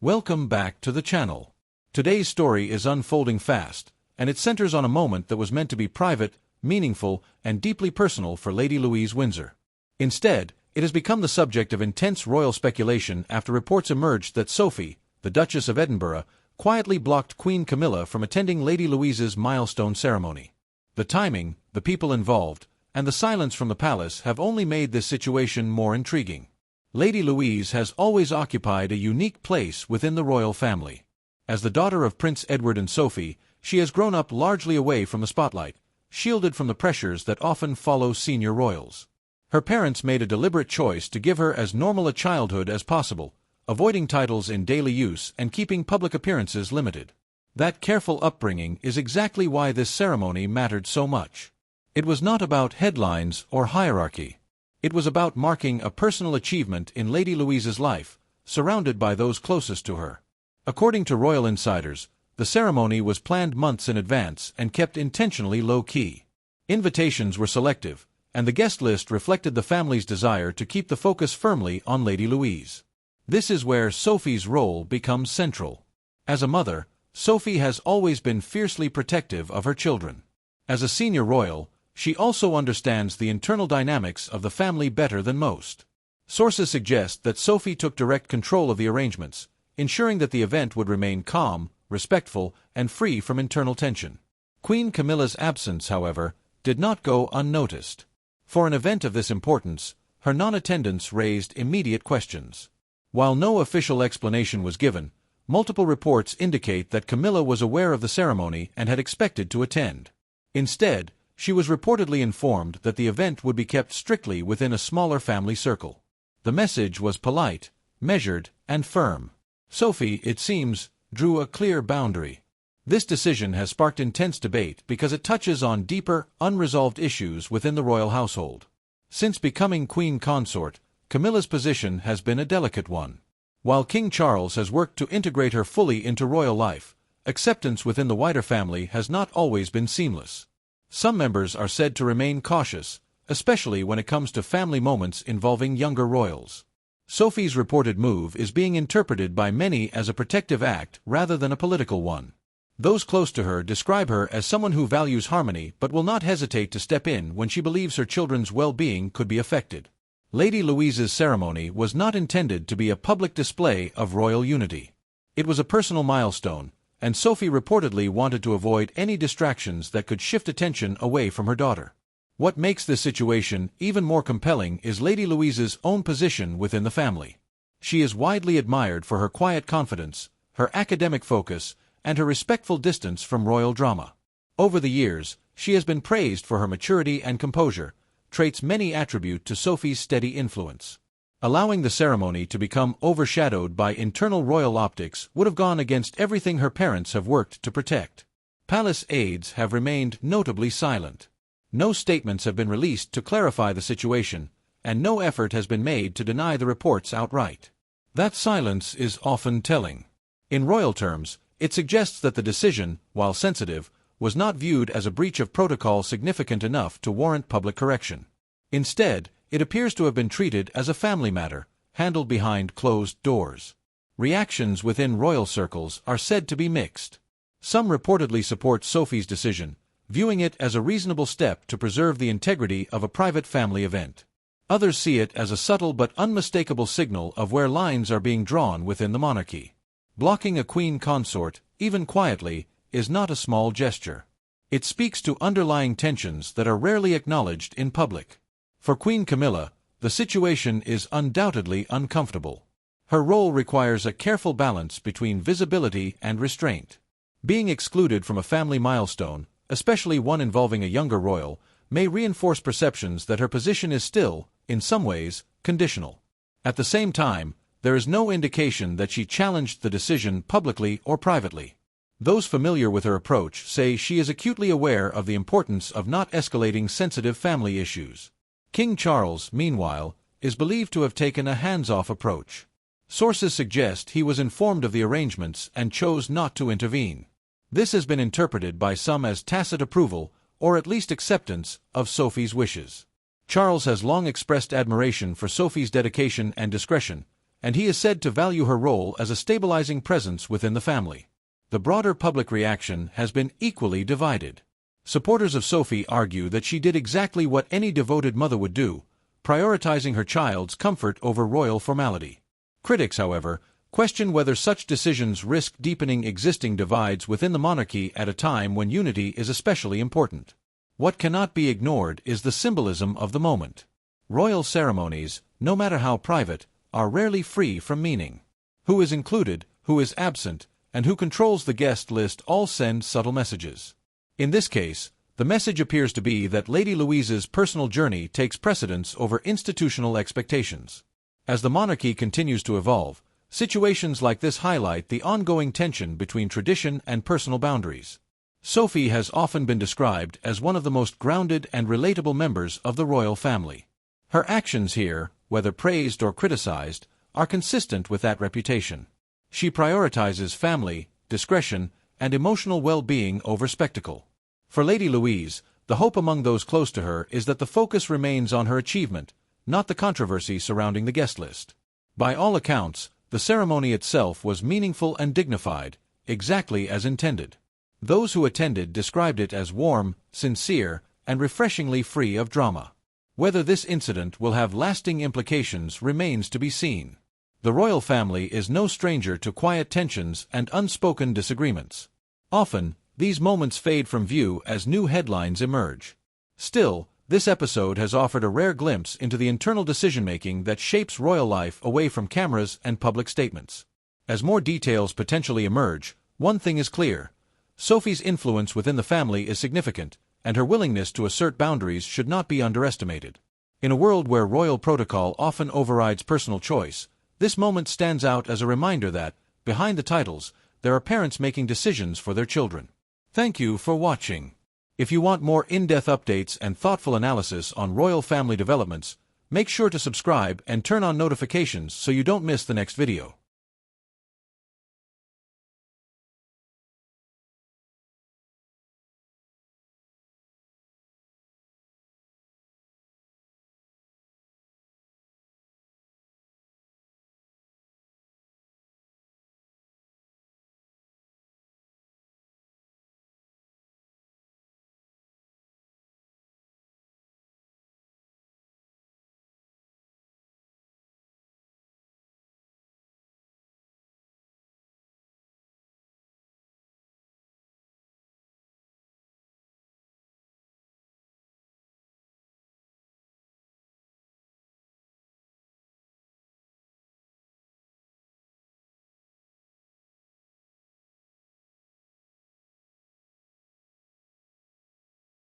Welcome back to the channel. Today's story is unfolding fast, and it centers on a moment that was meant to be private, meaningful, and deeply personal for Lady Louise Windsor. Instead, it has become the subject of intense royal speculation after reports emerged that Sophie, the Duchess of Edinburgh, quietly blocked Queen Camilla from attending Lady Louise's milestone ceremony. The timing, the people involved, and the silence from the palace have only made this situation more intriguing. Lady Louise has always occupied a unique place within the royal family. As the daughter of Prince Edward and Sophie, she has grown up largely away from the spotlight, shielded from the pressures that often follow senior royals. Her parents made a deliberate choice to give her as normal a childhood as possible, avoiding titles in daily use and keeping public appearances limited. That careful upbringing is exactly why this ceremony mattered so much. It was not about headlines or hierarchy. It was about marking a personal achievement in Lady Louise's life, surrounded by those closest to her. According to royal insiders, the ceremony was planned months in advance and kept intentionally low-key. Invitations were selective, and the guest list reflected the family's desire to keep the focus firmly on Lady Louise. This is where Sophie's role becomes central. As a mother, Sophie has always been fiercely protective of her children. As a senior royal, she also understands the internal dynamics of the family better than most. Sources suggest that Sophie took direct control of the arrangements, ensuring that the event would remain calm, respectful, and free from internal tension. Queen Camilla's absence, however, did not go unnoticed. For an event of this importance, her non-attendance raised immediate questions. While no official explanation was given, multiple reports indicate that Camilla was aware of the ceremony and had expected to attend. Instead, she was reportedly informed that the event would be kept strictly within a smaller family circle. The message was polite, measured, and firm. Sophie, it seems, drew a clear boundary. This decision has sparked intense debate because it touches on deeper, unresolved issues within the royal household. Since becoming queen consort, Camilla's position has been a delicate one. While King Charles has worked to integrate her fully into royal life, acceptance within the wider family has not always been seamless. Some members are said to remain cautious, especially when it comes to family moments involving younger royals. Sophie's reported move is being interpreted by many as a protective act rather than a political one. Those close to her describe her as someone who values harmony but will not hesitate to step in when she believes her children's well-being could be affected. Lady Louise's ceremony was not intended to be a public display of royal unity. It was a personal milestone, and Sophie reportedly wanted to avoid any distractions that could shift attention away from her daughter. What makes this situation even more compelling is Lady Louise's own position within the family. She is widely admired for her quiet confidence, her academic focus, and her respectful distance from royal drama. Over the years, she has been praised for her maturity and composure, traits many attribute to Sophie's steady influence. Allowing the ceremony to become overshadowed by internal royal optics would have gone against everything her parents have worked to protect. Palace aides have remained notably silent. No statements have been released to clarify the situation, and no effort has been made to deny the reports outright. That silence is often telling. In royal terms, it suggests that the decision, while sensitive, was not viewed as a breach of protocol significant enough to warrant public correction. Instead, it appears to have been treated as a family matter, handled behind closed doors. Reactions within royal circles are said to be mixed. Some reportedly support Sophie's decision, viewing it as a reasonable step to preserve the integrity of a private family event. Others see it as a subtle but unmistakable signal of where lines are being drawn within the monarchy. Blocking a queen consort, even quietly, is not a small gesture. It speaks to underlying tensions that are rarely acknowledged in public. For Queen Camilla, the situation is undoubtedly uncomfortable. Her role requires a careful balance between visibility and restraint. Being excluded from a family milestone, especially one involving a younger royal, may reinforce perceptions that her position is still, in some ways, conditional. At the same time, there is no indication that she challenged the decision publicly or privately. Those familiar with her approach say she is acutely aware of the importance of not escalating sensitive family issues. King Charles, meanwhile, is believed to have taken a hands-off approach. Sources suggest he was informed of the arrangements and chose not to intervene. This has been interpreted by some as tacit approval, or at least acceptance, of Sophie's wishes. Charles has long expressed admiration for Sophie's dedication and discretion, and he is said to value her role as a stabilizing presence within the family. The broader public reaction has been equally divided. Supporters of Sophie argue that she did exactly what any devoted mother would do, prioritizing her child's comfort over royal formality. Critics, however, question whether such decisions risk deepening existing divides within the monarchy at a time when unity is especially important. What cannot be ignored is the symbolism of the moment. Royal ceremonies, no matter how private, are rarely free from meaning. Who is included, who is absent, and who controls the guest list all send subtle messages. In this case, the message appears to be that Lady Louise's personal journey takes precedence over institutional expectations. As the monarchy continues to evolve, situations like this highlight the ongoing tension between tradition and personal boundaries. Sophie has often been described as one of the most grounded and relatable members of the royal family. Her actions here, whether praised or criticized, are consistent with that reputation. She prioritizes family, discretion, and emotional well-being over spectacle. For Lady Louise, the hope among those close to her is that the focus remains on her achievement, not the controversy surrounding the guest list. By all accounts, the ceremony itself was meaningful and dignified, exactly as intended. Those who attended described it as warm, sincere, and refreshingly free of drama. Whether this incident will have lasting implications remains to be seen. The royal family is no stranger to quiet tensions and unspoken disagreements. Often, these moments fade from view as new headlines emerge. Still, this episode has offered a rare glimpse into the internal decision-making that shapes royal life away from cameras and public statements. As more details potentially emerge, one thing is clear. Sophie's influence within the family is significant, and her willingness to assert boundaries should not be underestimated. In a world where royal protocol often overrides personal choice, this moment stands out as a reminder that, behind the titles, there are parents making decisions for their children. Thank you for watching. If you want more in-depth updates and thoughtful analysis on royal family developments, make sure to subscribe and turn on notifications so you don't miss the next video.